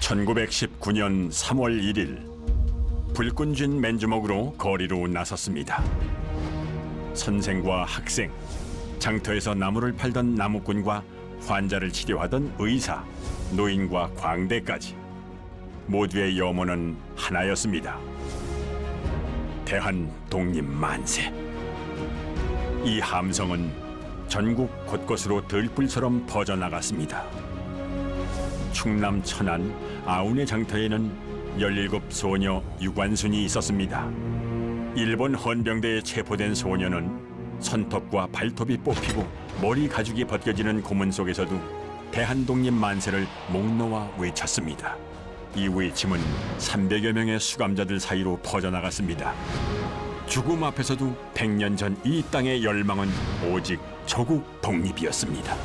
1919년 3월 1일 불끈 쥔 맨주먹으로 거리로 나섰습니다. 선생과 학생, 장터에서 나무를 팔던 나무꾼과 환자를 치료하던 의사, 노인과 광대까지 모두의 염원은 하나였습니다. 대한 독립 만세. 이 함성은 전국 곳곳으로 들불처럼 퍼져나갔습니다. 충남 천안 아운의 장터에는 17소녀 유관순이 있었습니다. 일본 헌병대에 체포된 소녀는 손톱과 발톱이 뽑히고 머리 가죽이 벗겨지는 고문 속에서도 대한독립 만세를 목 놓아 외쳤습니다. 이 외침은 300여 명의 수감자들 사이로 퍼져나갔습니다. 죽음 앞에서도 100년 전 이 땅의 열망은 오직 조국 독립이었습니다.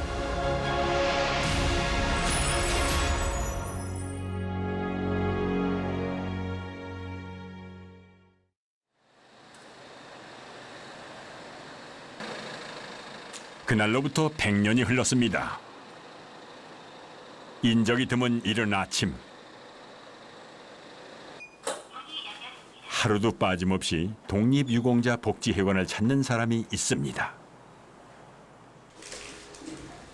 그날로부터 100년이 흘렀습니다. 인적이 드문 이른 아침, 하루도 빠짐없이 독립유공자 복지회관을 찾는 사람이 있습니다.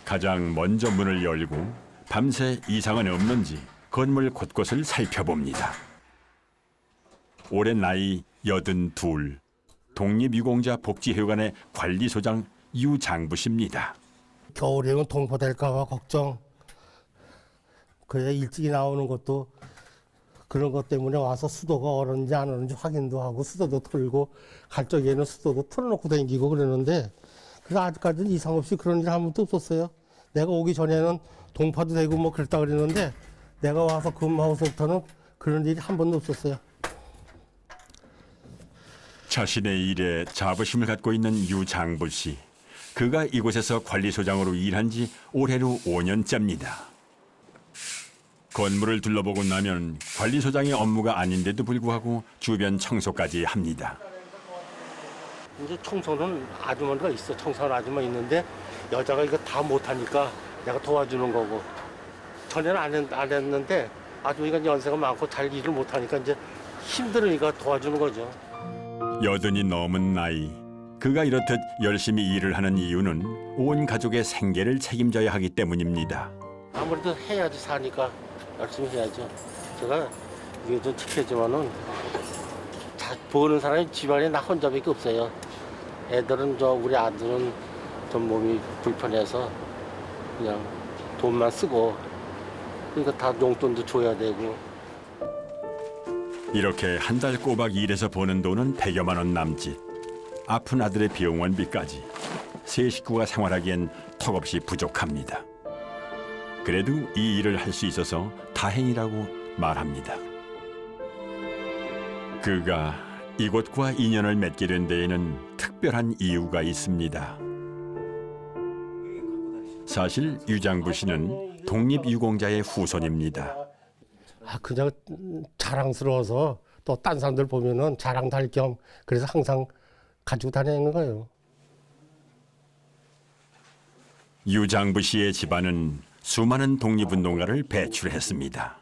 가장 먼저 문을 열고 밤새 이상은 없는지 건물 곳곳을 살펴봅니다. 올해 나이 82, 독립유공자 복지회관의 관리소장 유장부 씨입니다. 겨울에는 동포될까 봐 걱정. 그래 일찍이 나오는 것도 그런 것 때문에 와서 수도가 얼었는지 안 얼었는지 확인도 하고 수도도 틀고 갈 적에는 수도도 틀어놓고 다니고 그러는데 그래서 아직까지는 이상 없이 그런 일 한 번도 없었어요. 내가 오기 전에는 동파도 되고 뭐 그랬다 그랬는데 내가 와서 근무하고서부터는 그런 일이 한 번도 없었어요. 자신의 일에 자부심을 갖고 있는 유장부 씨. 그가 이곳에서 관리소장으로 일한 지 올해로 5년째입니다. 건물을 둘러보고 나면 관리소장의 업무가 아닌데도 불구하고 주변 청소까지 합니다. 이제 청소는 아주머니가 있어. 청소하는 아주머니 있는데 여자가 이거 다 못하니까 내가 도와주는 거고. 전에는 안 했는데 아주머니가 연세가 많고 잘 일을 못하니까 이제 힘들으니까 도와주는 거죠. 80이 넘은 나이, 그가 이렇듯 열심히 일을 하는 이유는 온 가족의 생계를 책임져야 하기 때문입니다. 아무래도 해야지 사니까 열심히 해야죠. 제가 이게 좀 지켜지면은 보는 사람이 집안에 나 혼자밖에 없어요. 애들은 우리 아들은 좀 몸이 불편해서 그냥 돈만 쓰고 그러니까 다 용돈도 줘야 되고. 이렇게 한 달 꼬박 일해서 버는 돈은 100여만 원 남짓. 아픈 아들의 병원비까지 세 식구가 생활하기엔 턱없이 부족합니다. 그래도 이 일을 할 수 있어서 다행이라고 말합니다. 그가 이곳과 인연을 맺게 된 데에는 특별한 이유가 있습니다. 사실 유장부 씨는 독립유공자의 후손입니다. 그냥 자랑스러워서 또 딴 사람들 보면은 자랑 달 겸 그래서 항상 가지고 다니는 거예요. 유장부 씨의 집안은 수많은 독립운동가를 배출했습니다.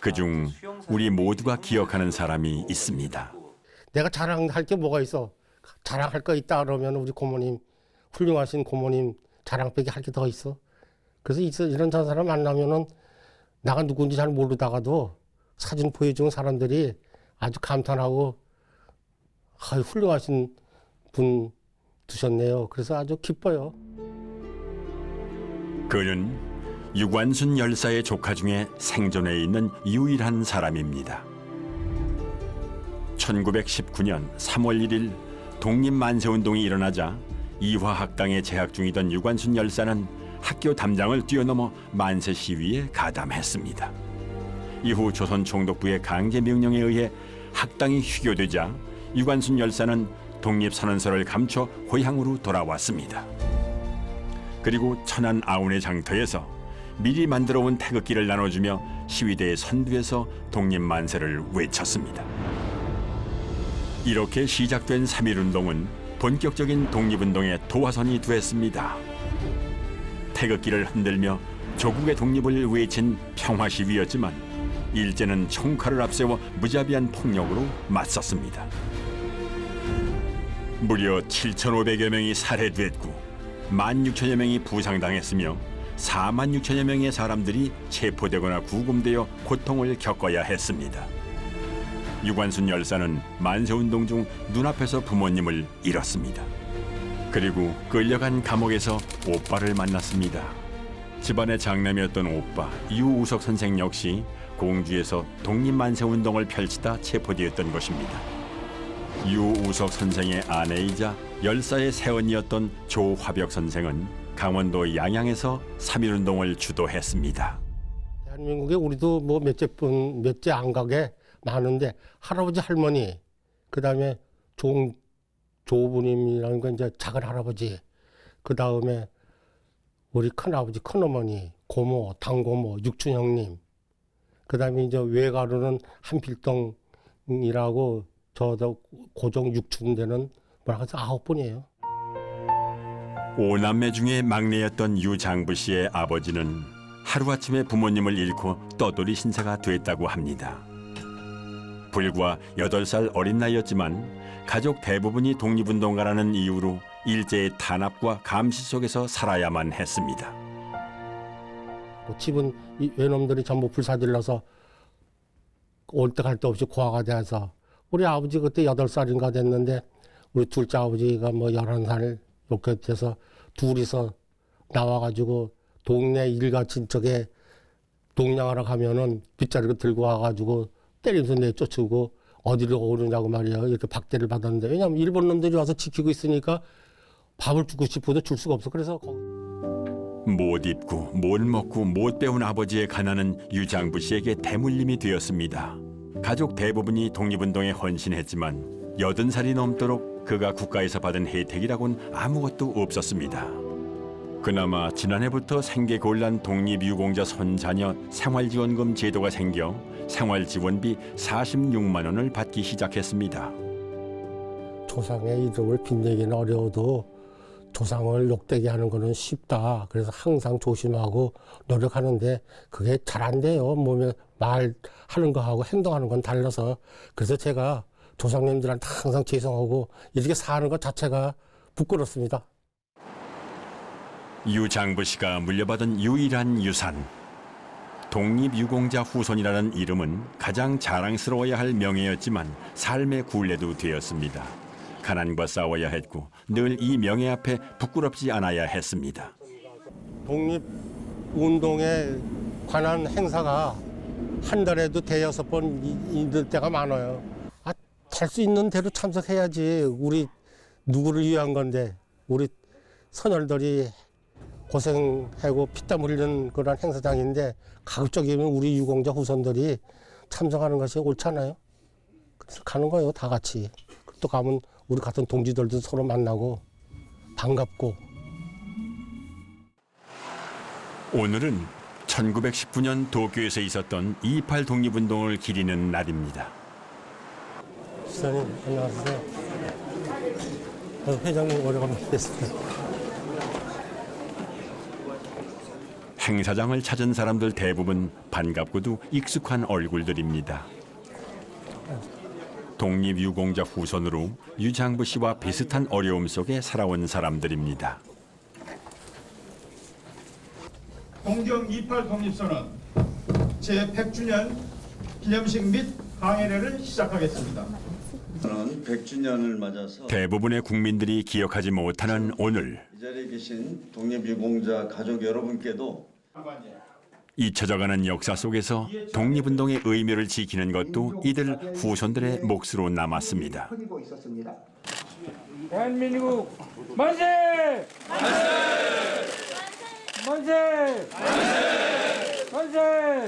그중 우리 모두가 기억하는 사람이 있습니다. 내가 자랑할 게 뭐가 있어? 자랑할 거 있다 그러면 우리 고모님, 훌륭하신 고모님 자랑밖에 할 게 더 있어. 그래서 이런 사람 만나면은 나가 누군지 잘 모르다가도 사진 보여주는 사람들이 아주 감탄하고 훌륭하신 분 두셨네요. 그래서 아주 기뻐요. 그는 유관순 열사의 조카 중에 생존해 있는 유일한 사람입니다. 1919년 3월 1일 독립만세운동이 일어나자 이화학당에 재학 중이던 유관순 열사는 학교 담장을 뛰어넘어 만세 시위에 가담했습니다. 이후 조선 총독부의 강제 명령에 의해 학당이 휴교되자 유관순 열사는 독립선언서를 감춰 고향으로 돌아왔습니다. 그리고 천안 아운의 장터에서 미리 만들어 온 태극기를 나눠주며 시위대의 선두에서 독립만세를 외쳤습니다. 이렇게 시작된 3.1운동은 본격적인 독립운동의 도화선이 됐습니다. 태극기를 흔들며 조국의 독립을 외친 평화 시위였지만 일제는 총칼을 앞세워 무자비한 폭력으로 맞섰습니다. 무려 7,500여 명이 살해됐고 16,000여 명이 부상당했으며 46,000여 명의 사람들이 체포되거나 구금되어 고통을 겪어야 했습니다. 유관순 열사는 만세운동 중 눈앞에서 부모님을 잃었습니다. 그리고 끌려간 감옥에서 오빠를 만났습니다. 집안의 장남이었던 오빠 유우석 선생 역시 공주에서 독립만세운동을 펼치다 체포되었던 것입니다. 유우석 선생의 아내이자 열사의 새언니였던 조화벽 선생은 강원도 양양에서 3.1운동을 주도했습니다. 대한민국에 우리도 뭐 몇째 안 가게 많은데 할아버지 할머니 그다음에 조부님이라는 건 이제 작은 할아버지 그다음에 우리 큰아버지 큰어머니 고모 당고모 육촌 형님 그다음에 이제 외가로는 한필동이라고 저도 고종 육촌 되는 뭐라고 해서 9분이에요. 5남매 중에 막내였던 유장부 씨의 아버지는 하루아침에 부모님을 잃고 떠돌이 신세가 됐다고 합니다. 불과 8살 어린 나이였지만 가족 대부분이 독립운동가라는 이유로 일제의 탄압과 감시 속에서 살아야만 했습니다. 집은 이 외놈들이 전부 불사질러서 올 때 갈 데 없이 고아가 돼서 우리 아버지 그때 8살인가 됐는데 우리 둘째 아버지가 뭐 11살 이렇게 돼서 둘이서 나와가지고 동네 일가친 쪽에 동냥하러 가면은 빗자루를 들고 와가지고 때리면서 내쫓고 어디로 오느냐고 말이에요. 이렇게 박대를 받았는데 왜냐하면 일본 놈들이 와서 지키고 있으니까 밥을 주고 싶어도 줄 수가 없어. 그래서 못 입고 못 먹고 못 배운 아버지의 가난은 유장부 씨에게 대물림이 되었습니다. 가족 대부분이 독립운동에 헌신했지만 80살이 넘도록 그가 국가에서 받은 혜택이라곤 아무것도 없었습니다. 그나마 지난해부터 생계곤란 독립유공자 손자녀 생활지원금 제도가 생겨 생활지원비 46만 원을 받기 시작했습니다. 조상의 이름을 빛내기는 어려워도 조상을 욕되게 하는 거는 쉽다. 그래서 항상 조심하고 노력하는데 그게 잘 안 돼요. 몸에 말하는 거하고 행동하는 건 달라서. 그래서 제가 조상님들한테 항상 죄송하고 이렇게 사는 것 자체가 부끄럽습니다. 유장부 씨가 물려받은 유일한 유산. 독립유공자 후손이라는 이름은 가장 자랑스러워야 할 명예였지만 삶의 굴레도 되었습니다. 가난과 싸워야 했고 늘 이 명예 앞에 부끄럽지 않아야 했습니다. 독립운동에 관한 행사가 한 달에도 대여섯 번 있을 때가 많아요. 할 수 있는 대로 참석해야지. 우리 누구를 위한 건데 우리 선열들이 고생하고 피땀 흘리는 그런 행사장인데 가급적이면 우리 유공자 후손들이 참석하는 것이 옳잖아요. 그래서 가는 거예요, 다 같이. 또 가면 우리 같은 동지들도 서로 만나고 반갑고. 오늘은 1919년 도쿄에서 있었던 2.28 독립운동을 기리는 날입니다. 시장님, 안녕하세요. 회장님 오래간만에 뵙습니다. 행사장을 찾은 사람들 대부분 반갑고도 익숙한 얼굴들입니다. 독립유공자 후손으로 유장부 씨와 비슷한 어려움 속에 살아온 사람들입니다. 동경 2.28 독립선언 제100주년 기념식 및 항해례를 시작하겠습니다. 저는 100주년을 맞아서 대부분의 국민들이 기억하지 못하는 오늘. 이 자리에 계신 독립유공자 가족 여러분께도 잊혀져가는 역사 속에서 독립운동의 의미를 지키는 것도 이들 후손들의 몫으로 남았습니다. 대한민국 만세! 만세! 만세!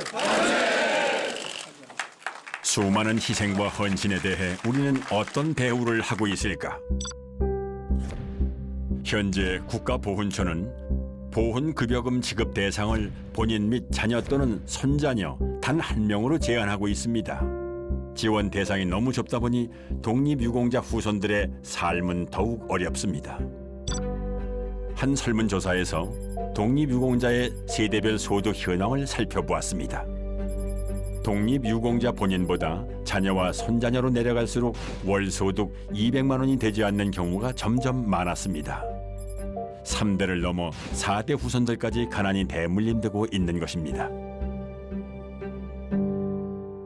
수많은 희생과 헌신에 대해 우리는 어떤 대우를 하고 있을까? 현재 국가보훈처는 보훈급여금 지급 대상을 본인 및 자녀 또는 손자녀 단 한 명으로 제한하고 있습니다. 지원 대상이 너무 좁다 보니 독립유공자 후손들의 삶은 더욱 어렵습니다. 한 설문조사에서 독립유공자의 세대별 소득 현황을 살펴보았습니다. 독립유공자 본인보다 자녀와 손자녀로 내려갈수록 월 소득 200만 원이 되지 않는 경우가 점점 많았습니다. 3대를 넘어 4대 후손들까지 가난이 대물림되고 있는 것입니다.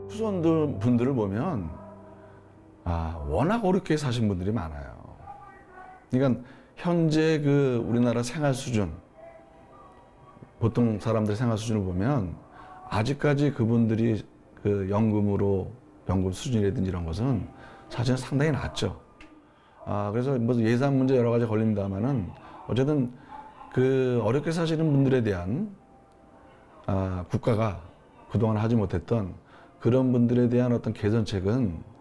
후손들 분들을 보면 워낙 어렵게 사신 분들이 많아요. 그러니까 현재 그 우리나라 생활 수준, 보통 사람들의 생활 수준을 보면 아직까지 그분들이 그 연금 수준이라든지 이런 것은 사실은 상당히 낮죠. 그래서 뭐 예산 문제 여러 가지 걸립니다만은 어쨌든 그 어렵게 사시는 분들에 대한 국가가 그동안 하지 못했던 그런 분들에 대한 어떤 개선책은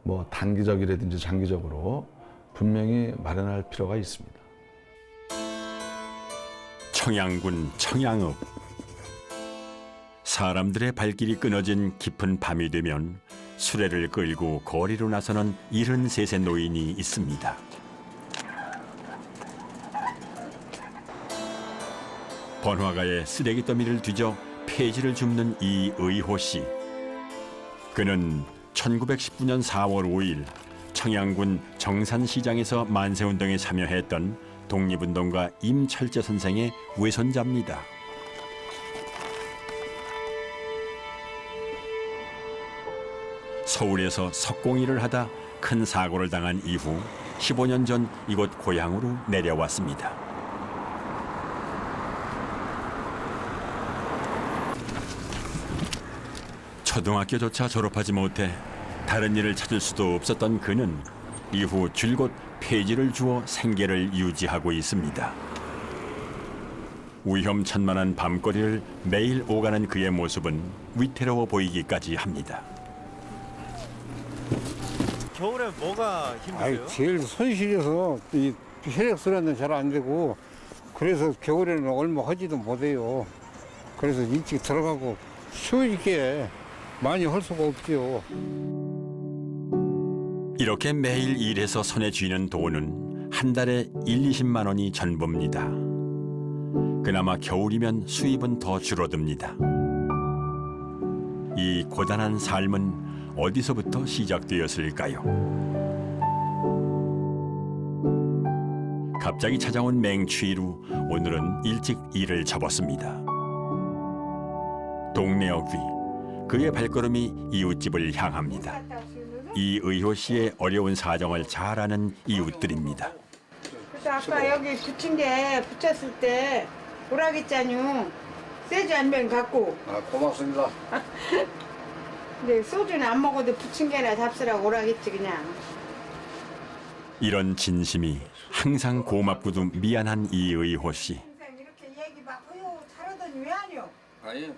뭐 단기적이라든지 장기적으로 분명히 마련할 필요가 있습니다. 청양군 청양읍. 사람들의 발길이 끊어진 깊은 밤이 되면 수레를 끌고 거리로 나서는 73세 노인이 있습니다. 번화가에 쓰레기 더미를 뒤져 폐지를 줍는 이의호 씨. 그는 1919년 4월 5일 청양군 정산시장에서 만세운동에 참여했던 독립운동가 임철재 선생의 외손자입니다. 서울에서 석공일을 하다 큰 사고를 당한 이후 15년 전 이곳 고향으로 내려왔습니다. 초등학교조차 졸업하지 못해 다른 일을 찾을 수도 없었던 그는 이후 줄곧 폐지를 주어 생계를 유지하고 있습니다. 위험천만한 밤거리를 매일 오가는 그의 모습은 위태로워 보이기까지 합니다. 겨울에 뭐가 힘드세요? 제일 손실해서 이 혈액순환도 잘 안 되고 그래서 겨울에는 얼마 하지도 못해요. 그래서 일찍 들어가고 추우니까 많이 할 수가 없죠. 이렇게 매일 일해서 손에 쥐는 돈은 한 달에 20만 원이 전부입니다. 그나마 겨울이면 수입은 더 줄어듭니다. 이 고단한 삶은 어디서부터 시작되었을까요? 갑자기 찾아온 맹추위로 오늘은 일찍 일을 접었습니다. 동네 어귀, 그의 발걸음이 이웃집을 향합니다. 이의호 씨의 어려운 사정을 잘 아는 이웃들입니다. 그래서 아까 여기 붙인 게 붙였을 때 오라기짜뉴 세주 한 병 갖고. 고맙습니다. 근데 소주는 안 먹어도 붙인 게나 잡수라고 오라겠지 그냥. 이런 진심이 항상 고맙고도 미안한 이의호 씨. 이렇게 얘기 막 어휴 잘하더니 왜 아니요? 아니.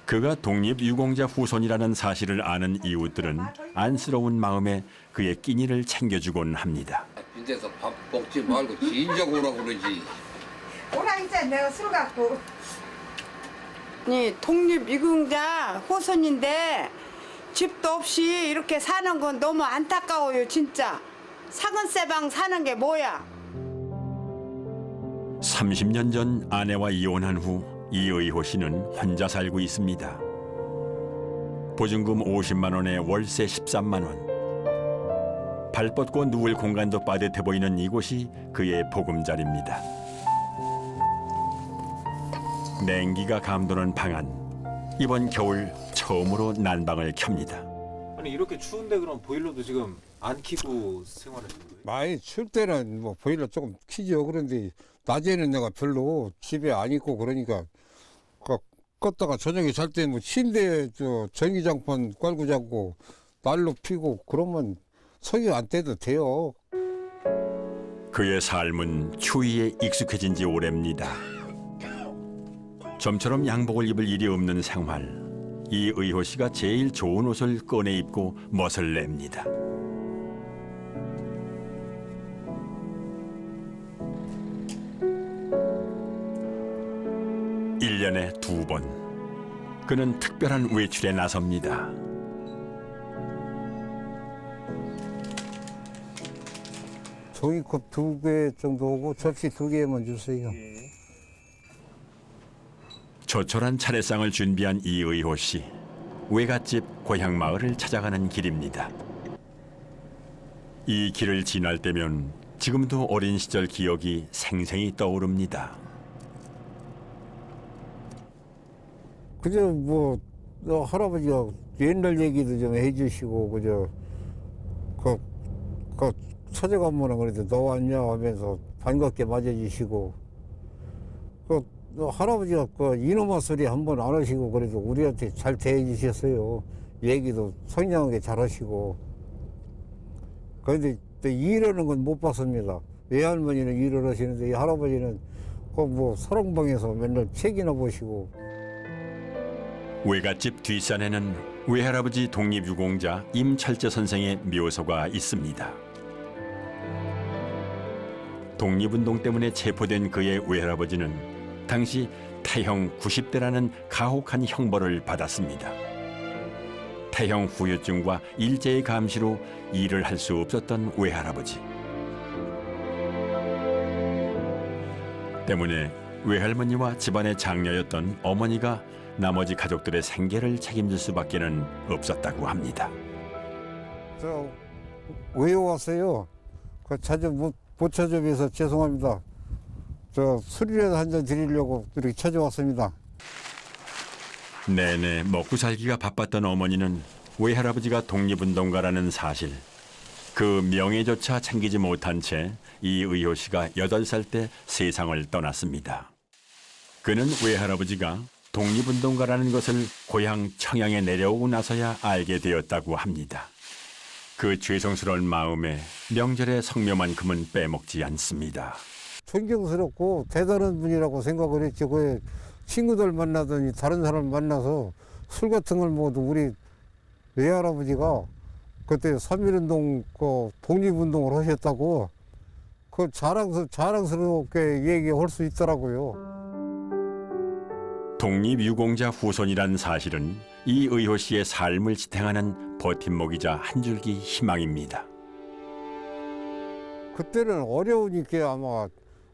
그가 독립유공자 후손이라는 사실을 아는 이웃들은 안쓰러운 마음에 그의 끼니를 챙겨주곤 합니다. 빈대서 밥 먹지 말고 진작 오라고 그러지. 오라기짜 내가 술 갖고. 네 독립유공자 후손인데 집도 없이 이렇게 사는 건 너무 안타까워요 진짜. 사근세방 사는 게 뭐야? 30년 전 아내와 이혼한 후 이의호 씨는 혼자 살고 있습니다. 보증금 50만 원에 월세 13만 원. 발 뻗고 누울 공간도 빠듯해 보이는 이곳이 그의 보금자리입니다. 냉기가 감도는 방안. 이번 겨울 처음으로 난방을 켭니다. 아니 이렇게 추운데 그럼 보일러도 지금 안 켜고 생활하시는 거예요? 많이 출 때는 뭐 보일러 조금 키죠. 그런데 낮에는 내가 별로 집에 안 있고 그러니까 껐다가 저녁에 잘 때 뭐 침대 전기장판 깔고 자고 난로 피고 그러면 석유 안 떼도 돼요. 그의 삶은 추위에 익숙해진 지 오래입니다. 좀처럼 양복을 입을 일이 없는 생활. 이의호 씨가 제일 좋은 옷을 꺼내 입고 멋을 냅니다. 일년에 2번. 그는 특별한 외출에 나섭니다. 종이컵 2개 정도 오고 접시 2개만 주세요. 조촐한 차례상을 준비한 이의호 씨. 외갓집 고향 마을을 찾아가는 길입니다. 이 길을 지날 때면 지금도 어린 시절 기억이 생생히 떠오릅니다. 그저 뭐 할아버지가 옛날 얘기도 좀 해주시고 그저 그 찾아가면은 그래도 너 왔냐 하면서 반갑게 맞아주시고 할아버지가 이놈아 소리 한 번 안 하시고 그래도 우리한테 잘 대해주셨어요. 얘기도 성량하게 잘하시고. 그런데 또 일하는 건 못 봤습니다. 외할머니는 일을 하시는데 이 할아버지는 뭐 사랑방에서 맨날 책이나 보시고. 외갓집 뒷산에는 외할아버지 독립유공자 임철재 선생의 묘소가 있습니다. 독립운동 때문에 체포된 그의 외할아버지는 당시 태형 90대라는 가혹한 형벌을 받았습니다. 태형 후유증과 일제의 감시로 일을 할 수 없었던 외할아버지. 때문에 외할머니와 집안의 장녀였던 어머니가 나머지 가족들의 생계를 책임질 수밖에는 없었다고 합니다. 저 왜 왔어요? 자주 못 찾아뵈서 죄송합니다. 저 술이라도 한 잔 드리려고 이렇게 찾아왔습니다. 내내 먹고 살기가 바빴던 어머니는 외할아버지가 독립운동가라는 사실, 그 명예조차 챙기지 못한 채 이의호 씨가 8살 때 세상을 떠났습니다. 그는 외할아버지가 독립운동가라는 것을 고향 청양에 내려오고 나서야 알게 되었다고 합니다. 그 죄송스러운 마음에 명절의 성묘만큼은 빼먹지 않습니다. 존경스럽고 대단한 분이라고 생각을 했죠. 그 친구들 만나더니 다른 사람 만나서 술 같은 걸 먹어도 우리 외할아버지가 그때 3.1운동 독립운동을 하셨다고 그 자랑스럽게 얘기할 수 있더라고요. 독립유공자 후손이란 사실은 이의호 씨의 삶을 지탱하는 버팀목이자 한 줄기 희망입니다. 그때는 어려우니까 아마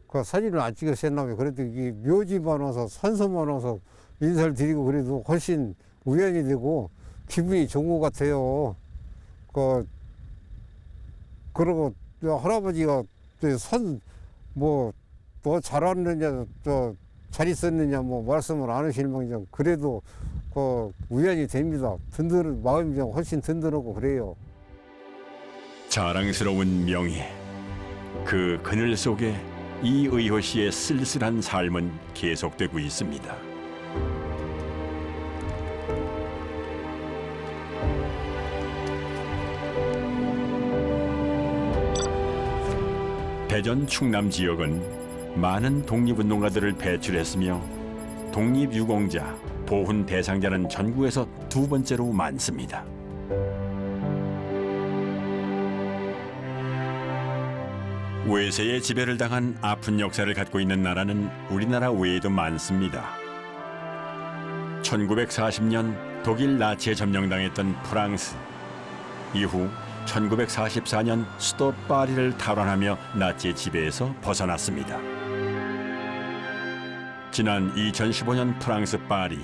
그 사진을 안 찍으셨나봐요. 그래도 이 묘지만 와서 산소만 와서 인사를 드리고 그래도 훨씬 우연이 되고 기분이 좋은 것 같아요. 그러고 할아버지가 뭐 잘왔느냐 잘 있었느냐 뭐 말씀을 안 하실 망정 그래도 우연이 됩니다. 마음이 좀 훨씬 든든하고 그래요. 자랑스러운 명예, 그 그늘 속에 이의호 씨의 쓸쓸한 삶은 계속되고 있습니다. 대전 충남 지역은 많은 독립운동가들을 배출했으며 독립유공자, 보훈 대상자는 전국에서 2번째로 많습니다. 외세의 지배를 당한 아픈 역사를 갖고 있는 나라는 우리나라 외에도 많습니다. 1940년 독일 나치에 점령당했던 프랑스, 이후 1944년 수도 파리를 탈환하며 나치의 지배에서 벗어났습니다. 지난 2015년 프랑스 파리,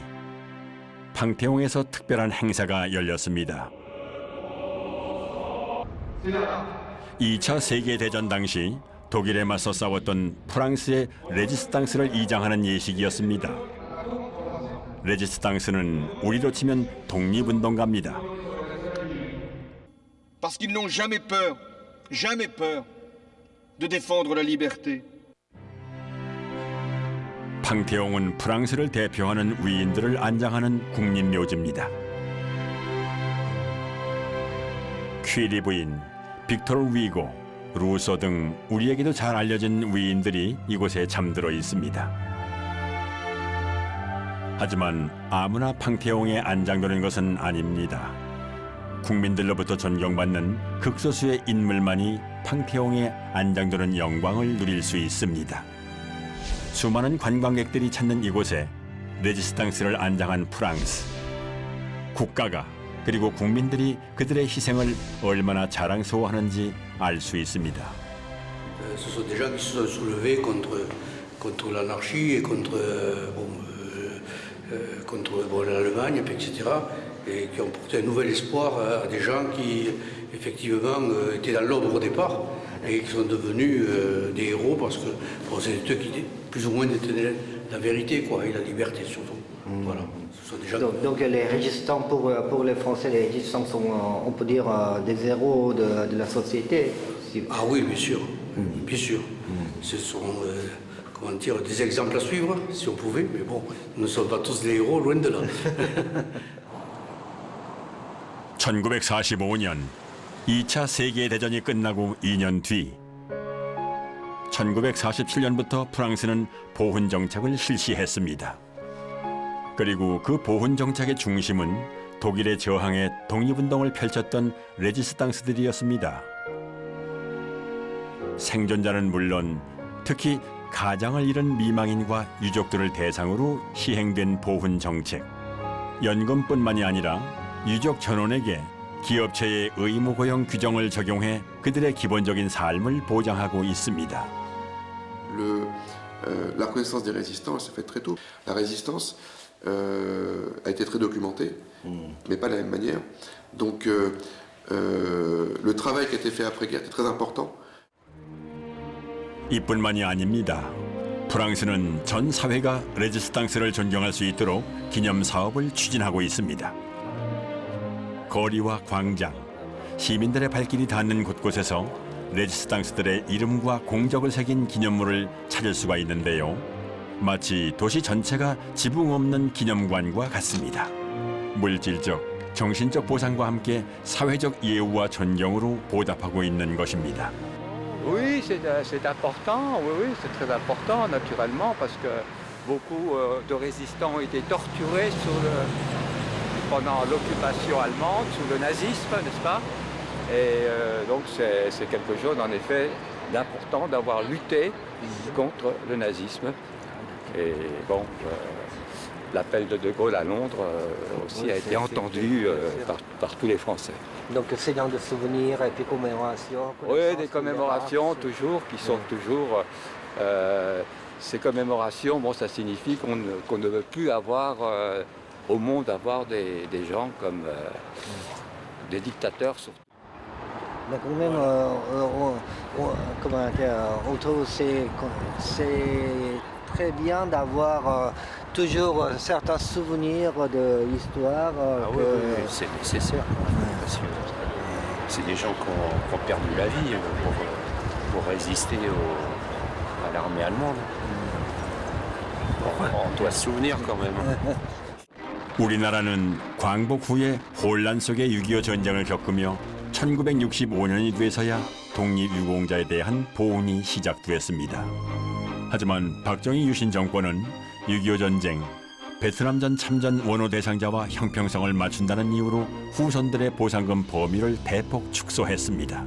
팡테옹에서 특별한 행사가 열렸습니다. 2차 세계대전 당시 독일에 맞서 싸웠던 프랑스의 레지스탕스를 이장하는 예식이었습니다. 레지스탕스는 우리로 치면 독립운동가입니다. Parce qu'ils n'ont jamais peur de défendre la liberté. 팡테옹은 프랑스를 대표하는 위인들을 안장하는 국립묘지입니다. 퀴리 부인, 빅토르 위고, 루소 등 우리에게도 잘 알려진 위인들이 이곳에 잠들어 있습니다. 하지만 아무나 팡테옹에 안장되는 것은 아닙니다. 국민들로부터 존경받는 극소수의 인물만이 팡테옹에 안장되는 영광을 누릴 수 있습니다. 수많은 관광객들이 찾는 이곳에 레지스탕스를 안장한 프랑스. 국가가 그리고 국민들이 그들의 희생을 얼마나 자랑스러워하는지 알 수 있습니다. Ce sont des gens qui se sont soulevés contre l'anarchie et contre contre l'Allemagne, etc. Et qui ont porté un nouvel espoir à des gens qui, effectivement, étaient dans l'ombre au départ et qui sont devenus des héros parce que bon, c'est eux qui, plus ou moins, détenaient la vérité quoi, et la liberté surtout. Voilà. Ce sont des gens... donc les résistants, pour les Français, les résistants sont, on peut dire, des héros de la société. Ah oui, bien sûr. Bien sûr. Ce sont comment dire, des exemples à suivre, si on pouvait, mais bon, nous ne sommes pas tous des héros, loin de là. 1945년 2차 세계대전이 끝나고 2년 뒤 1947년부터 프랑스는 보훈 정책을 실시했습니다. 그리고 그 보훈 정책의 중심은 독일의 저항에 독립운동을 펼쳤던 레지스탕스들이었습니다. 생존자는 물론 특히 가장을 잃은 미망인과 유족들을 대상으로 시행된 보훈 정책. 연금뿐만이 아니라 유족 전원에게 기업체의 의무 고용 규정을 적용해 그들의 기본적인 삶을 보장하고 있습니다. La reconnaissance des résistants, elle s'est faite très tôt. La résistance a été très documentée, mais pas de la même manière. Donc le travail qui a été fait après-guerre était très important. 이뿐만이 아닙니다. 프랑스는 전 사회가 레지스탕스를 존경할 수 있도록 기념 사업을 추진하고 있습니다. 거리와 광장, 시민들의 발길이 닿는 곳곳에서 레지스탕스들의 이름과 공적을 새긴 기념물을 찾을 수가 있는데요. 마치 도시 전체가 지붕 없는 기념관과 같습니다. 물질적, 정신적 보상과 함께 사회적 예우와 존경으로 보답하고 있는 것입니다. Oui, c'est important, oui, c'est très important naturellement parce que beaucoup de résistants ont été torturés pendant l'occupation allemande, sous le nazisme, n'est-ce pas? Et donc c'est quelque chose en effet d'important d'avoir lutté contre le nazisme. Et bon, l'appel de Gaulle à Londres aussi a été entendu par tous les Français. Donc c'est dans des souvenirs et puis commémorations. Oui, des commémorations toujours, qui sont toujours... ces commémorations, bon, ça signifie qu'on ne veut plus avoir au monde avoir des gens comme des dictateurs surtout. Mais quand même, comment dire, on trouve c'est très bien d'avoir toujours certains souvenirs de l'histoire. Oui, c'est nécessaire. Parce que c'est des gens qui ont perdu la vie pour résister à l'armée allemande. On doit se souvenir quand même. 우리나라는 광복 후에 혼란 속의 6.25 전쟁을 겪으며 1965년이 돼서야 독립유공자에 대한 보훈이 시작되었습니다. 하지만 박정희 유신 정권은 6.25 전쟁, 베트남전 참전 원호 대상자와 형평성을 맞춘다는 이유로 후손들의 보상금 범위를 대폭 축소했습니다.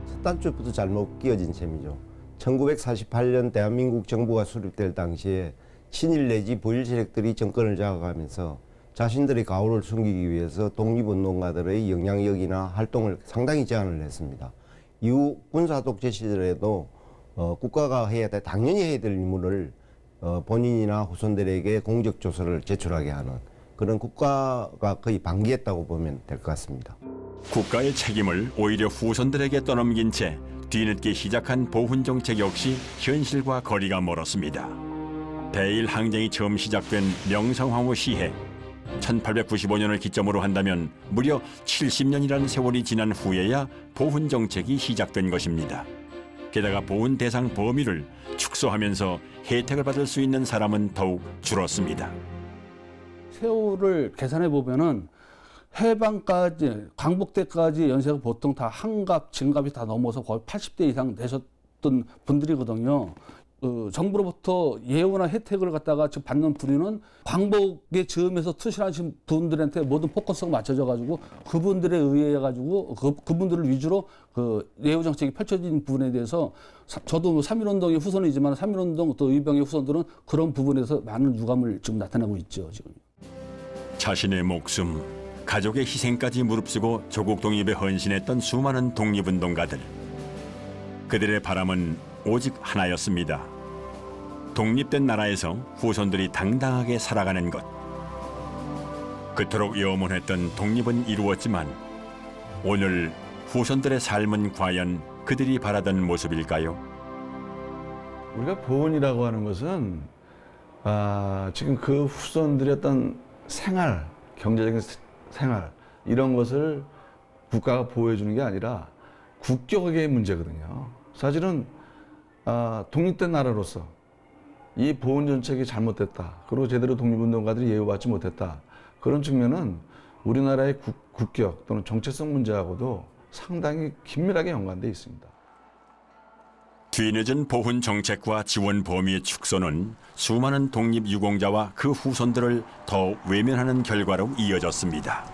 첫 단추부터 잘못 끼워진 셈이죠. 1948년 대한민국 정부가 수립될 당시에 친일 내지 보일 세력들이 정권을 장악하면서 자신들의 가오를 숨기기 위해서 독립운동가들의 영향력이나 활동을 상당히 제한을 했습니다. 이후 군사독재 시절에도 국가가 당연히 해야 될 임무를 본인이나 후손들에게 공적 조서를 제출하게 하는 그런 국가가 거의 방기했다고 보면 될 것 같습니다. 국가의 책임을 오히려 후손들에게 떠넘긴 채 뒤늦게 시작한 보훈 정책 역시 현실과 거리가 멀었습니다. 대일 항쟁이 처음 시작된 명성황후 시해 1895년을 기점으로 한다면 무려 70년이라는 세월이 지난 후에야 보훈 정책이 시작된 것입니다. 게다가 보훈 대상 범위를 축소하면서 혜택을 받을 수 있는 사람은 더욱 줄었습니다. 세월을 계산해 보면은 해방까지, 광복 때까지 연세가 보통 다 한갑, 진갑이 다 넘어서 거의 80대 이상 되셨던 분들이거든요. 정부로부터 예우나 혜택을 갖다가 지금 받는 분위는 광복의 즈음에서 투신하신 분들한테 모든 포커스가 맞춰져 가지고 그분들에 의해 가지고 그분들을 위주로 그 예우 정책이 펼쳐진 부분에 대해서 저도 3.1운동의 후손이지만 3.1운동 또 의병의 후손들은 그런 부분에서 많은 유감을 지금 나타내고 있죠. 지금. 자신의 목숨, 가족의 희생까지 무릅쓰고 조국 독립에 헌신했던 수많은 독립운동가들. 그들의 바람은 오직 하나였습니다. 독립된 나라에서 후손들이 당당하게 살아가는 것. 그토록 염원했던 독립은 이루어지만 오늘 후손들의 삶은 과연 그들이 바라던 모습일까요? 우리가 보훈이라고 하는 것은 지금 그 후손들의 어떤 생활, 경제적인 생활 이런 것을 국가가 보호해 주는 게 아니라 국격의 문제거든요. 사실은 독립된 나라로서 이 보훈 정책이 잘못됐다. 그리고 제대로 독립운동가들이 예우받지 못했다. 그런 측면은 우리나라의 국격 또는 정체성 문제하고도 상당히 긴밀하게 연관되어 있습니다. 뒤늦은 보훈 정책과 지원 범위의 축소는 수많은 독립유공자와 그 후손들을 더 외면하는 결과로 이어졌습니다.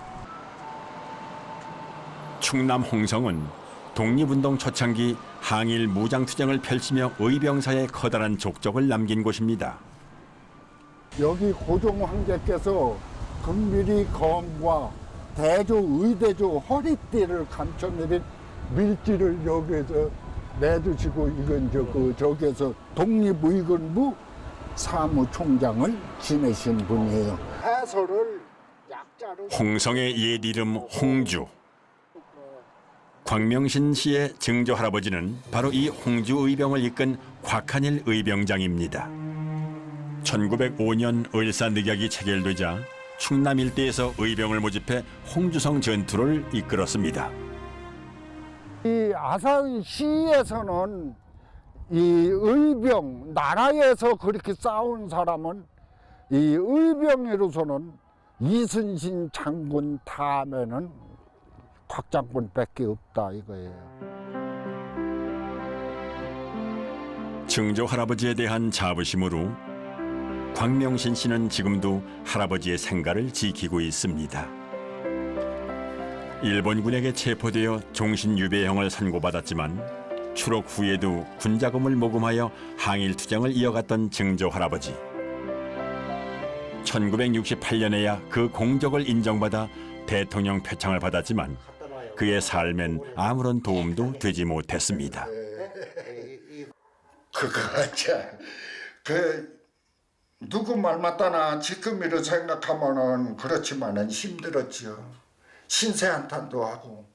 충남 홍성은 독립운동 초창기 항일 무장투쟁을 펼치며 의병사의 커다란 족적을 남긴 곳입니다. 여기 고종 황제께서 금밀히 검과 대조, 의대조 허리띠를 감춰내린 밀지를 여기에서 내두시고 이건 저기에서 독립의군부 사무총장을 지내신 분이에요. 해설을 약자로 홍성의 옛 이름 홍주. 광명신 씨의 증조 할아버지는 바로 이 홍주 의병을 이끈 곽한일 의병장입니다. 1905년 을사늑약이 체결되자 충남 일대에서 의병을 모집해 홍주성 전투를 이끌었습니다. 이 아산시에서는 이 의병 나라에서 그렇게 싸운 사람은 이 의병으로서는 이순신 장군 다음에는 곽장군밖에 없다 이거예요. 증조 할아버지에 대한 자부심으로 광명신 씨는 지금도 할아버지의 생가를 지키고 있습니다. 일본군에게 체포되어 종신유배형을 선고받았지만 추록 후에도 군자금을 모금하여 항일투쟁을 이어갔던 증조 할아버지. 1968년에야 그 공적을 인정받아 대통령 표창을 받았지만 그의 삶엔 아무런 도움도 되지 못했습니다. 누구 말 맞다나 지금으로 생각하면은 그렇지만은 힘들었죠. 신세한탄도 하고.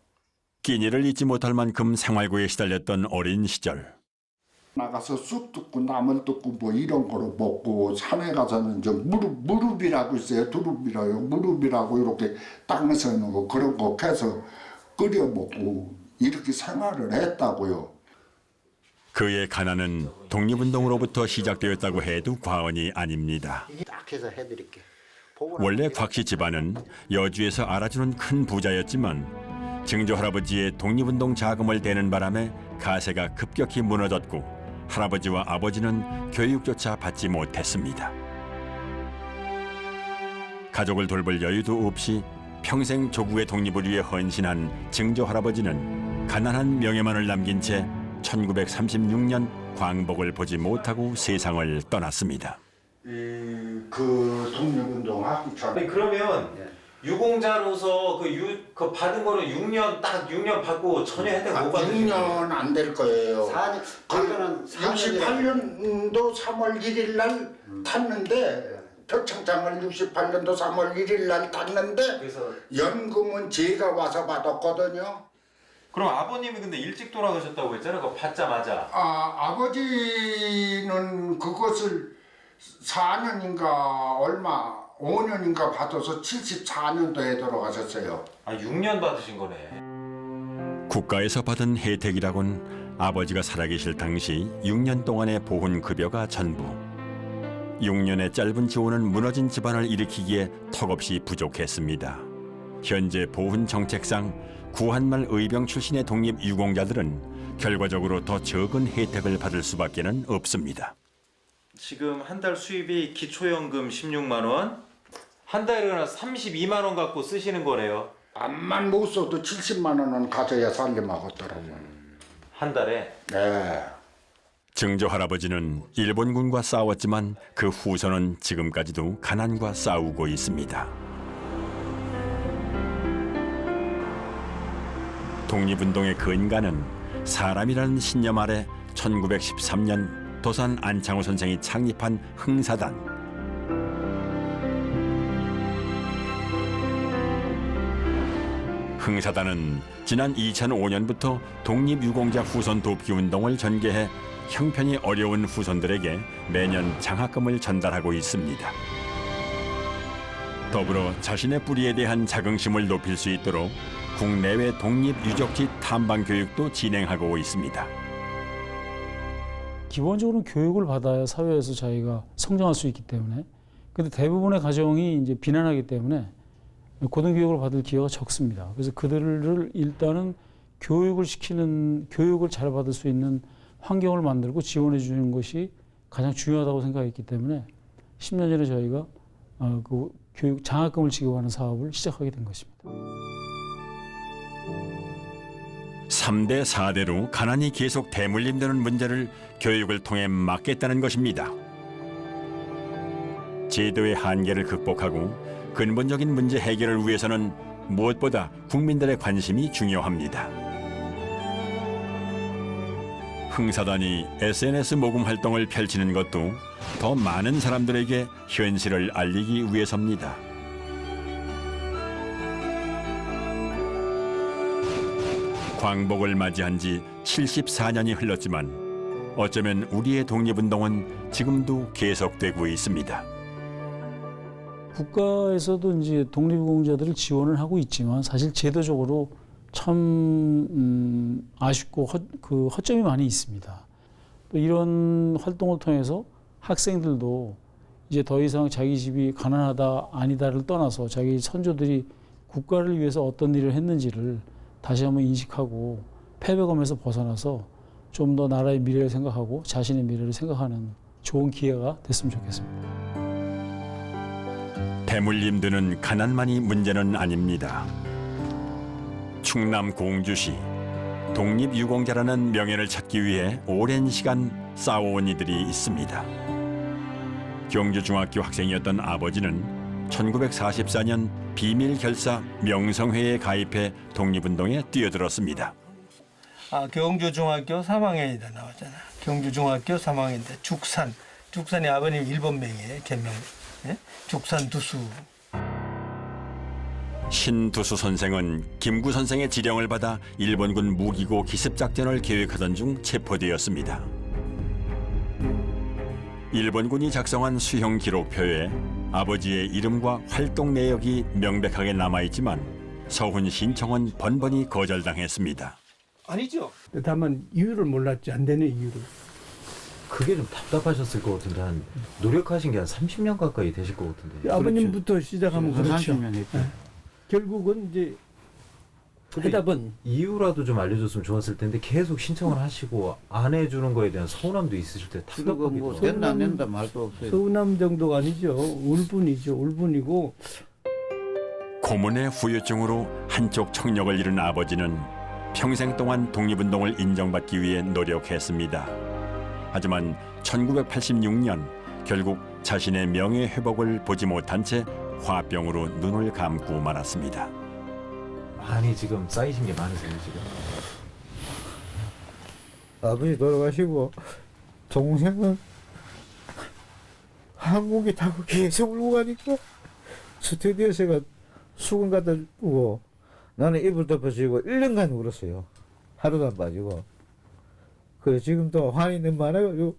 끼니를 잊지 못할 만큼 생활고에 시달렸던 어린 시절. 나가서 쑥 뜯고 나물 뜯고 뭐 이런 거로 먹고 산에 가서는 저 무릎이라고 있어요. 두릅이라요. 무릎이라고 이렇게 땅에서 있는 거 그런 거 해서 끓여 먹고 이렇게 생활을 했다고요. 그의 가난은 독립운동으로부터 시작되었다고 해도 과언이 아닙니다. 딱 해서 해드릴게. 원래 곽씨 집안은 여주에서 알아주는 큰 부자였지만 증조 할아버지의 독립운동 자금을 대는 바람에 가세가 급격히 무너졌고 할아버지와 아버지는 교육조차 받지 못했습니다. 가족을 돌볼 여유도 없이 평생 조국의 독립을 위해 헌신한 증조 할아버지는 가난한 명예만을 남긴 채 1936년 광복을 보지 못하고 세상을 떠났습니다. 그 독립운동 하기 전에 그러면 유공자로서 그 받은 거는 6년 딱 6년 받고 전혀 혜택 못 받으신 6년 안 될 거예요. 4년, 그 68년도 3월 1일 날 탔는데 표창장을 68년도 3월 1일 날 탔는데 그래서 연금은 제가 와서 받았거든요. 그럼 아버님이 근데 일찍 돌아가셨다고 했잖아요. 그거 받자마자. 아버지는 그것을 4년인가 얼마 5년인가 받아서 74년도에 돌아가셨어요. 6년 받으신 거네. 국가에서 받은 혜택이라곤 아버지가 살아계실 당시 6년 동안의 보훈급여가 전부. 6년의 짧은 지원은 무너진 집안을 일으키기에 턱없이 부족했습니다. 현재 보훈 정책상 구한말 의병 출신의 독립유공자들은 결과적으로 더 적은 혜택을 받을 수밖에는 없습니다. 지금 한 달 수입이 기초연금 16만 원, 한 달에 32만 원 갖고 쓰시는 거래요. 암만 못 써도 70만 원은 가져야 살림하겠더라고요. 한 달에? 네. 증조 할아버지는 일본군과 싸웠지만 그 후손은 지금까지도 가난과 싸우고 있습니다. 독립운동의 근간은 사람이라는 신념 아래 1913년 도산 안창호 선생이 창립한 흥사단. 흥사단은 지난 2005년부터 독립유공자 후손 돕기 운동을 전개해 형편이 어려운 후손들에게 매년 장학금을 전달하고 있습니다. 더불어 자신의 뿌리에 대한 자긍심을 높일 수 있도록 국내외 독립유적지 탐방 교육도 진행하고 있습니다. 기본적으로 교육을 받아야 사회에서 자기가 성장할 수 있기 때문에, 근데 대부분의 가정이 이제 비난하기 때문에 고등교육을 받을 기회가 적습니다. 그래서 그들을 일단은 교육을 잘 받을 수 있는 환경을 만들고 지원해 주는 것이 가장 중요하다고 생각했기 때문에 10년 전에 저희가 그 교육 장학금을 지급하는 사업을 시작하게 된 것입니다. 3대 4대로 가난이 계속 대물림되는 문제를 교육을 통해 막겠다는 것입니다. 제도의 한계를 극복하고 근본적인 문제 해결을 위해서는 무엇보다 국민들의 관심이 중요합니다. 흥사단이 SNS 모금 활동을 펼치는 것도 더 많은 사람들에게 현실을 알리기 위해서입니다. 광복을 맞이한 지 74년이 흘렀지만 어쩌면 우리의 독립운동은 지금도 계속되고 있습니다. 국가에서도 이제 독립유공자들을 지원을 하고 있지만 사실 제도적으로 참 아쉽고 허점이 많이 있습니다. 또 이런 활동을 통해서 학생들도 이제 더 이상 자기 집이 가난하다 아니다를 떠나서 자기 선조들이 국가를 위해서 어떤 일을 했는지를 다시 한번 인식하고 패배감에서 벗어나서 좀 더 나라의 미래를 생각하고 자신의 미래를 생각하는 좋은 기회가 됐으면 좋겠습니다. 대물림드는 가난만이 문제는 아닙니다. 충남 공주시 독립유공자라는 명예를 찾기 위해 오랜 시간 싸워온 이들이 있습니다. 경주중학교 학생이었던 아버지는 1944년 비밀결사 명성회에 가입해 독립운동에 뛰어들었습니다. 경주중학교 3학년이다 나왔잖아. 경주중학교 3학년인데 죽산이 아버님 일본명이에요. 개명. 예? 죽산두수. 신두수 선생은 김구 선생의 지령을 받아 일본군 무기고 기습작전을 계획하던 중 체포되었습니다. 일본군이 작성한 수형 기록표에 아버지의 이름과 활동 내역이 명백하게 남아있지만 서훈 신청은 번번이 거절당했습니다. 아니죠. 다만 이유를 몰랐지, 안 되는 이유를. 그게 좀 답답하셨을 것 같은데 한 노력하신 게 한 30년 가까이 되실 것 같은데. 아버님부터 시작하면 그렇죠. 30년 했죠. 결국은 이제 해답은 이유라도 좀 알려줬으면 좋았을 텐데 계속 신청을 하시고 안 해주는 거에 대한 서운함도 있으실 때 답답하기도 하고. 된다 안 된다 말도 없어요. 서운함 정도가 아니죠. 울분이고. 고문의 후유증으로 한쪽 청력을 잃은 아버지는 평생 동안 독립운동을 인정받기 위해 노력했습니다. 하지만 1986년 결국 자신의 명예 회복을 보지 못한 채 화병으로 눈을 감고 말았습니다. 많이 지금 쌓이신 게 많으세요 지금? 아버지 돌아가시고 동생은 한국에 타고 계속 울고 가니까 스튜디오에서 수건 갖다 주고 나는 이불 덮어지고 1년간 울었어요. 하루도 안 빠지고. 그래서 지금도 화이 너무 많아가지고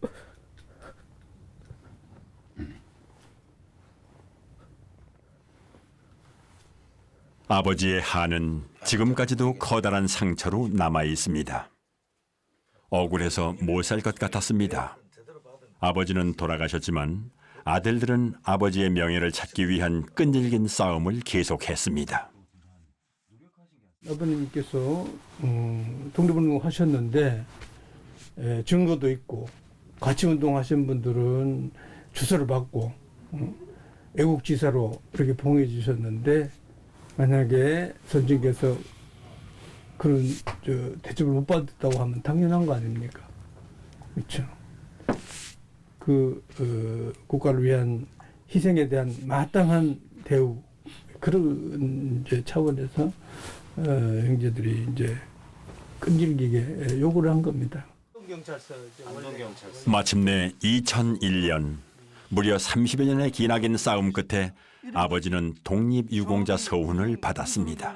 아버지의 한은 지금까지도 커다란 상처로 남아 있습니다. 억울해서 못 살 것 같았습니다. 아버지는 돌아가셨지만 아들들은 아버지의 명예를 찾기 위한 끈질긴 싸움을 계속했습니다. 아버님께서 독립운동 하셨는데 증거도 있고 같이 운동하신 분들은 주소를 받고 애국지사로 이렇게 봉해 주셨는데 만약에 선생님께서 그런 대접을 못 받았다고 하면 당연한 거 아닙니까? 그렇죠. 국가를 위한 희생에 대한 마땅한 대우 그런 이제 차원에서 형제들이 이제 끈질기게 요구를 한 겁니다. 마침내 2001년 무려 30여 년의 기나긴 싸움 끝에 아버지는 독립유공자 서훈을 받았습니다.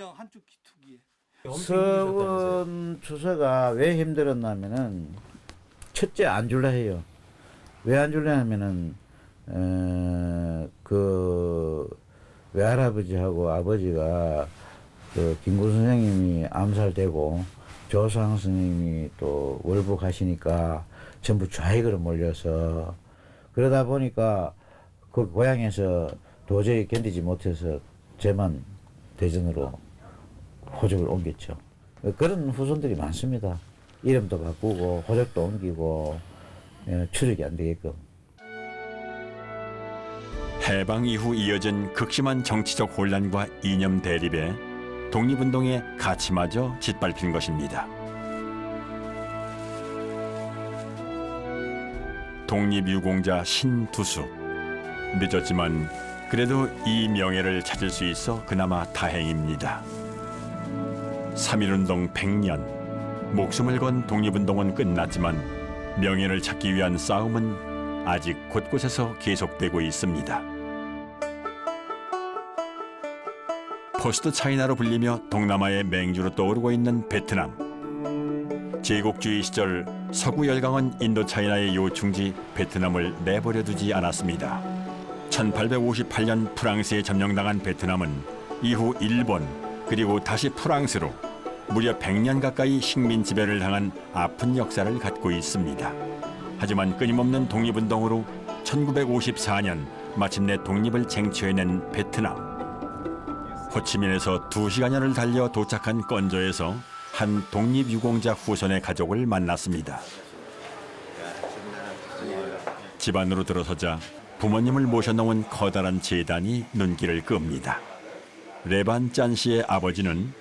서훈 추사가 왜 힘들었냐면은 첫째 안 줄라 해요. 왜 안 줄라 하면은 그 외할아버지하고 아버지가 그 김구 선생님이 암살되고 조상 선생님이 또 월북하시니까 전부 좌익으로 몰려서 그러다 보니까 그 고향에서 도저히 견디지 못해서 제만 대전으로 호적을 옮겼죠. 그런 후손들이 많습니다. 이름도 바꾸고 호적도 옮기고 출입이 안 되게끔. 해방 이후 이어진 극심한 정치적 혼란과 이념 대립에 독립운동의 가치마저 짓밟힌 것입니다. 독립유공자 신두수. 늦었지만 그래도 이 명예를 찾을 수 있어 그나마 다행입니다. 3.1운동 100년, 목숨을 건 독립운동은 끝났지만 명예를 찾기 위한 싸움은 아직 곳곳에서 계속되고 있습니다. 포스트 차이나로 불리며 동남아의 맹주로 떠오르고 있는 베트남. 제국주의 시절 서구 열강은 인도차이나의 요충지 베트남을 내버려 두지 않았습니다. 1858년 프랑스에 점령당한 베트남은 이후 일본 그리고 다시 프랑스로 무려 100년 가까이 식민 지배를 당한 아픈 역사를 갖고 있습니다. 하지만 끊임없는 독립운동으로 1954년 마침내 독립을 쟁취해낸 베트남. 호치민에서 2시간여를 달려 도착한 건조에서 한 독립유공자 후손의 가족을 만났습니다. 집 안으로 들어서자 부모님을 모셔놓은 커다란 제단이 눈길을 끕니다. 레반 짠 씨의 아버지는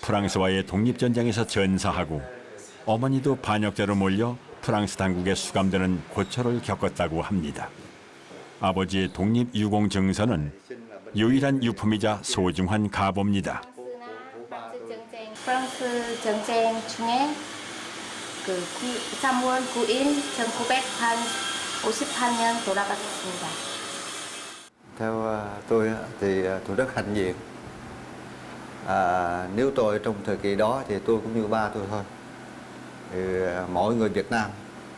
프랑스와의 독립전쟁에서 전사하고 어머니도 반역자로 몰려 프랑스 당국에 수감되는 고초를 겪었다고 합니다. 아버지의 독립유공 증서는 유일한 유품이자 소중한 가보입니다. 프랑스 전쟁 중에 그 3월 9일 1958년 돌아가셨습니다. Theo tôi thì tôi rất hãnh diện. Nếu tôi trong thời kỳ đó thì tôi cũng như ba tôi thôi. Thì mỗi người Việt Nam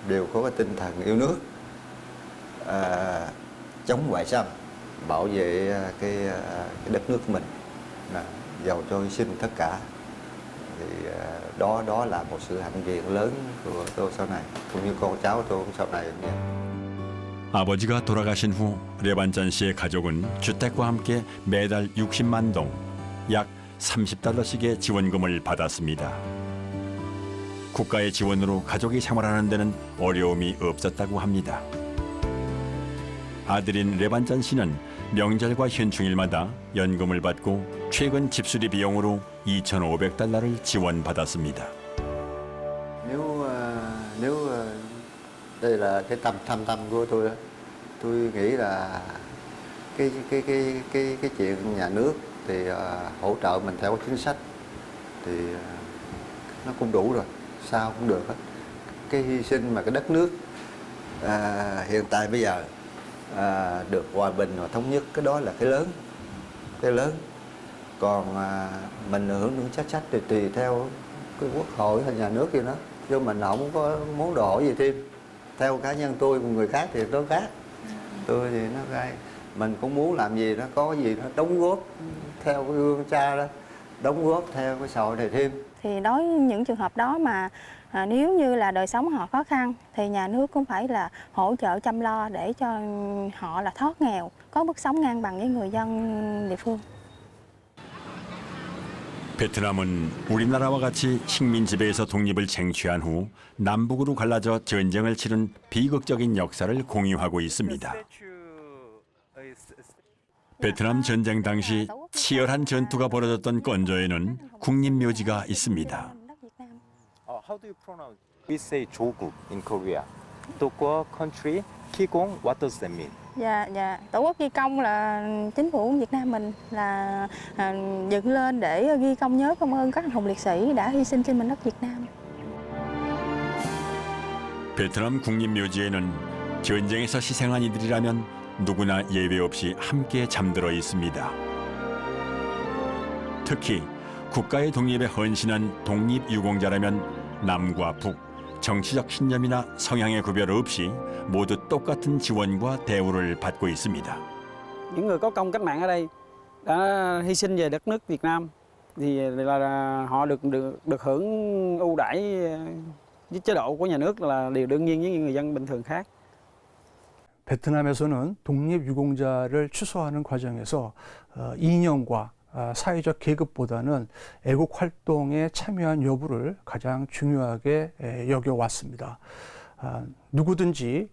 đều có cái tinh thần yêu nước, chống ngoại xâm, bảo vệ cái đất nước của mình, giàu cho hy sinh tất cả. Thì đó là một sự hãnh diện lớn của tôi sau này, cũng như con cháu tôi sau này. 아버지가 돌아가신 후 레반짠 씨의 가족은 주택과 함께 매달 60만 동, 약 $30씩의 지원금을 받았습니다. 국가의 지원으로 가족이 생활하는 데는 어려움이 없었다고 합니다. 아들인 레반짠 씨는 명절과 현충일마다 연금을 받고 최근 집수리 비용으로 $2,500를 지원받았습니다. Nếu đây là cái thâm tâm của tôi đó, tôi nghĩ là cái chuyện nhà nước thì hỗ trợ mình theo chính sách thì nó cũng đủ rồi, sao cũng được hết. Cái hy sinh mà cái đất nước hiện tại bây giờ được hòa bình và thống nhất, cái đó là cái lớn. Còn mình hưởng những chính sách thì tùy theo cái quốc hội hay nhà nước gì đó, chứ mình không có muốn đòi hỏi gì thêm. Theo cá nhân tôi, một người khác thì nó khác. Tôi thì nó khác. Mình cũng muốn làm gì nó có gì nó đóng góp theo cái gương cha đó, đóng góp theo cái xã hội này thêm. Thì đối với những trường hợp đó mà nếu như là đời sống họ khó khăn thì nhà nước cũng phải là hỗ trợ chăm lo để cho họ là thoát nghèo, có mức sống ngang bằng với người dân địa phương. 베트남은 우리나라와 같이 식민 지배에서 독립을 쟁취한 후 남북으로 갈라져 전쟁을 치른 비극적인 역사를 공유하고 있습니다. 베트남 전쟁 당시 치열한 전투가 벌어졌던 건조에는 국립묘지가 있습니다. How do you pronounce? We say 조국 in Korea. 독과 country, 기공. What does that mean? Dạ, Tổ quốc ghi công là chính phủ Việt Nam mình là dựng lên để ghi công nhớ công ơn các anh hùng liệt sĩ đã hy sinh trên mảnh đất Việt Nam. 베트남 국립묘지에는 전쟁에서 희생한 이들이라면 누구나 예외 없이 함께 잠들어 있습니다. 특히 국가의 독립에 헌신한 독립유공자라면 남과 북, 정치적 신념이나 성향의 구별 없이 모두 똑같은 지원과 대우를 받고 있습니다. Những người có công cách mạng ở đây đã hy sinh về đất nước Việt Nam thì là họ được hưởng ưu đãi với chế độ của nhà nước là điều đương nhiên với người dân bình thường khác. 베트남에서는 독립유공자를 추수하는 과정에서 이념과 사회적 계급보다는 애국 활동에 참여한 여부를 가장 중요하게 여겨왔습니다. 누구든지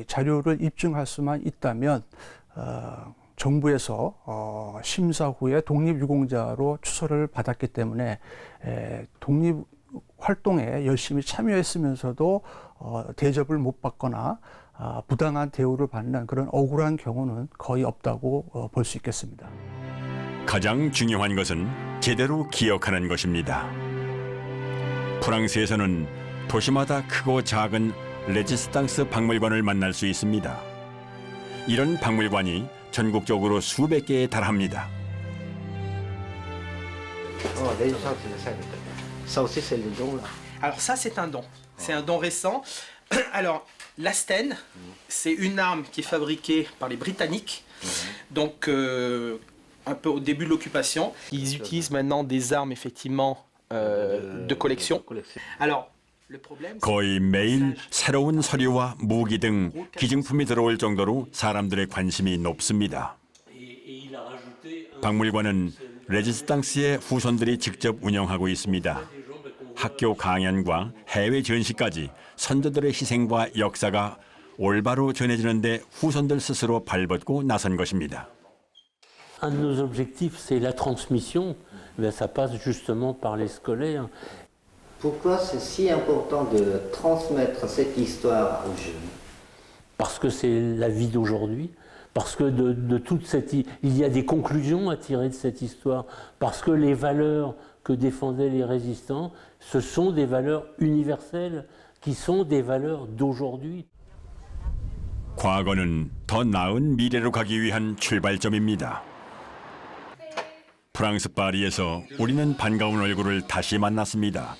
자료를 입증할 수만 있다면 정부에서 심사 후에 독립유공자로 추서를 받았기 때문에 독립 활동에 열심히 참여했으면서도 대접을 못 받거나 부당한 대우를 받는 그런 억울한 경우는 거의 없다고 볼 수 있겠습니다. 가장 중요한 것은 제대로 기억하는 것입니다. 프랑스에서는 도시마다 크고 작은 레지스탕스 박물관을 만날 수 있습니다. 이런 박물관이 전국적으로 수백 개에 달합니다. Alors ça, c'est un don. C'est un don récent. Alors, l'Asten, c'est une arme qui est fabriquée par les Britanniques. Donc, un peu au début de l'occupation. Ils utilisent maintenant des armes, effectivement, de collection. Alors, 거의 매일 새로운 서류와 무기 등 기증품이 들어올 정도로 사람들의 관심이 높습니다. 박물관은 레지스탕스의 후손들이 직접 운영하고 있습니다. 학교 강연과 해외 전시까지 선조들의 희생과 역사가 올바로 전해지는데 후손들 스스로 발벗고 나선 것입니다. Un de nos objectifs, c'est la transmission. Ça passe justement par les scolaires. Pourquoi c'est si important de transmettre cette histoire aux jeunes? Parce que c'est la vie d'aujourd'hui, parce que de toute cette, il y a des conclusions à tirer de cette histoire, parce que les valeurs que défendaient les résistants, ce sont des valeurs universelles, qui sont des valeurs d'aujourd'hui. 과거는 더 나은 미래로 가기 위한 출발점입니다. 프랑스 파리에서 우리는 반가운 얼굴을 다시 만났습니다.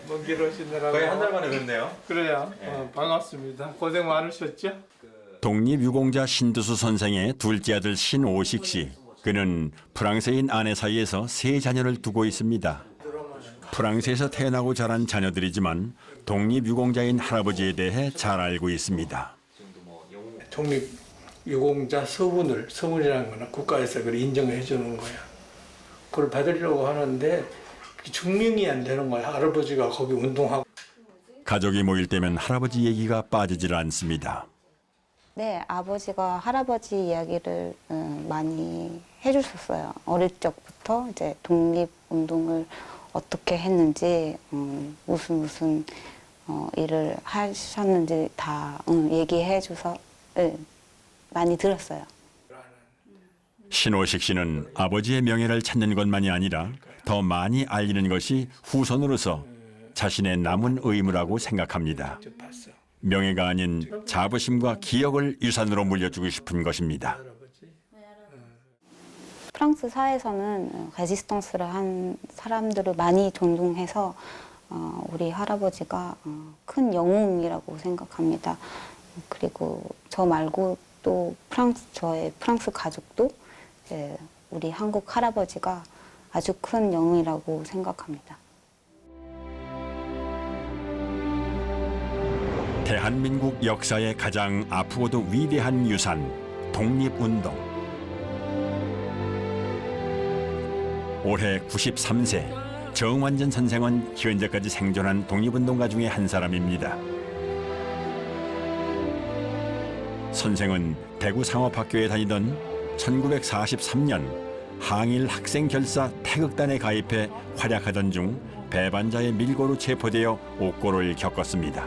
먼 길 오시느라고 거의 한 달 만에 뵙네요. 그래요. 반갑습니다. 고생 많으셨죠? 독립유공자 신두수 선생의 둘째 아들 신오식 씨. 그는 프랑스인 아내 사이에서 세 자녀를 두고 있습니다. 프랑스에서 태어나고 자란 자녀들이지만 독립유공자인 할아버지에 대해 잘 알고 있습니다. 독립유공자 서문이라는 거는 국가에서 그걸 인정해 주는 거야. 그걸 받으려고 하는데 증명이 안 되는 거야. 할아버지가 거기 운동하고. 가족이 모일 때면 할아버지 얘기가 빠지질 않습니다. 네, 아버지가 할아버지 이야기를 많이 해주셨어요. 어릴 적부터 이제 독립운동을 어떻게 했는지, 무슨 일을 하셨는지 다 얘기해줘서 많이 들었어요. 신오식 씨는 아버지의 명예를 찾는 것만이 아니라 더 많이 알리는 것이 후손으로서 자신의 남은 의무라고 생각합니다. 명예가 아닌 자부심과 기억을 유산으로 물려주고 싶은 것입니다. 프랑스 사회에서는 레지스탕스를 한 사람들을 많이 존중해서 우리 할아버지가 큰 영웅이라고 생각합니다. 그리고 저 말고 또 저의 프랑스 가족도 우리 한국 할아버지가 아주 큰 영웅이라고 생각합니다. 대한민국 역사의 가장 아프고도 위대한 유산, 독립운동. 올해 93세, 정완전 선생은 현재까지 생존한 독립운동가 중에 한 사람입니다. 선생은 대구 상업학교에 다니던 1943년 항일 학생결사 태극단에 가입해 활약하던 중 배반자의 밀고로 체포되어 옥고를 겪었습니다.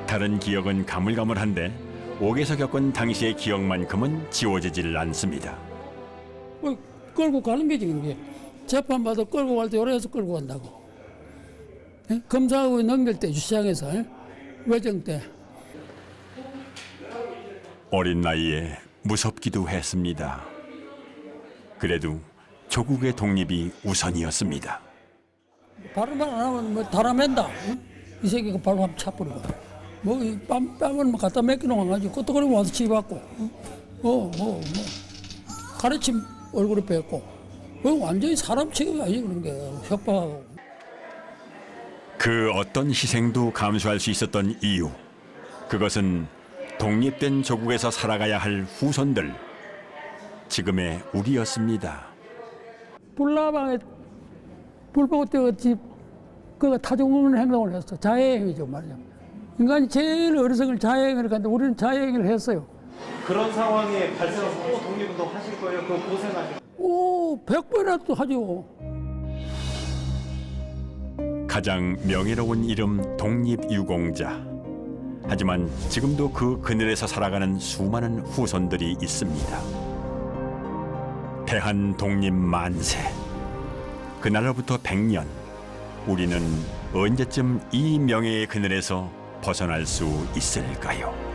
다른 기억은 가물가물한데 옥에서 겪은 당시의 기억만큼은 지워지질 않습니다. 끌고 가는 거지 그게. 재판받아 끌고 갈 때 요래서 끌고 간다고. 검사하고 넘길 때 주시장에서 외정 때 어린 나이에 무섭기도 했습니다. 그래도 조국의 독립이 우선이었습니다. 발음만 안 하면 뭐 다라맨다. 응? 이 새끼가 발로 한번 차버리고. 뭐 뺨은 뭐 갖다 맡기는 가지고 끄떡거리고 와서 치받고. 응? 가르침 얼굴에 뺐고. 완전히 사람 취급이 그런 게 협박하고. 그 어떤 희생도 감수할 수 있었던 이유. 그것은 독립된 조국에서 살아가야 할 후손들, 지금의 우리였습니다. 불나방에 불 보고 뛰었지. 그가 타종하는 행동을 했어. 자해행위죠 말이야. 인간이 제일 어리석은 자해행위를 하는데 우리는 자해행위를 했어요. 그런 상황에 발생해서 또 독립운동 하실 거예요? 그거 고생하실 100번이라도 하죠. 가장 명예로운 이름 독립유공자. 하지만 지금도 그 그늘에서 살아가는 수많은 후손들이 있습니다. 대한독립 만세. 그날로부터 100년. 우리는 언제쯤 이 명예의 그늘에서 벗어날 수 있을까요?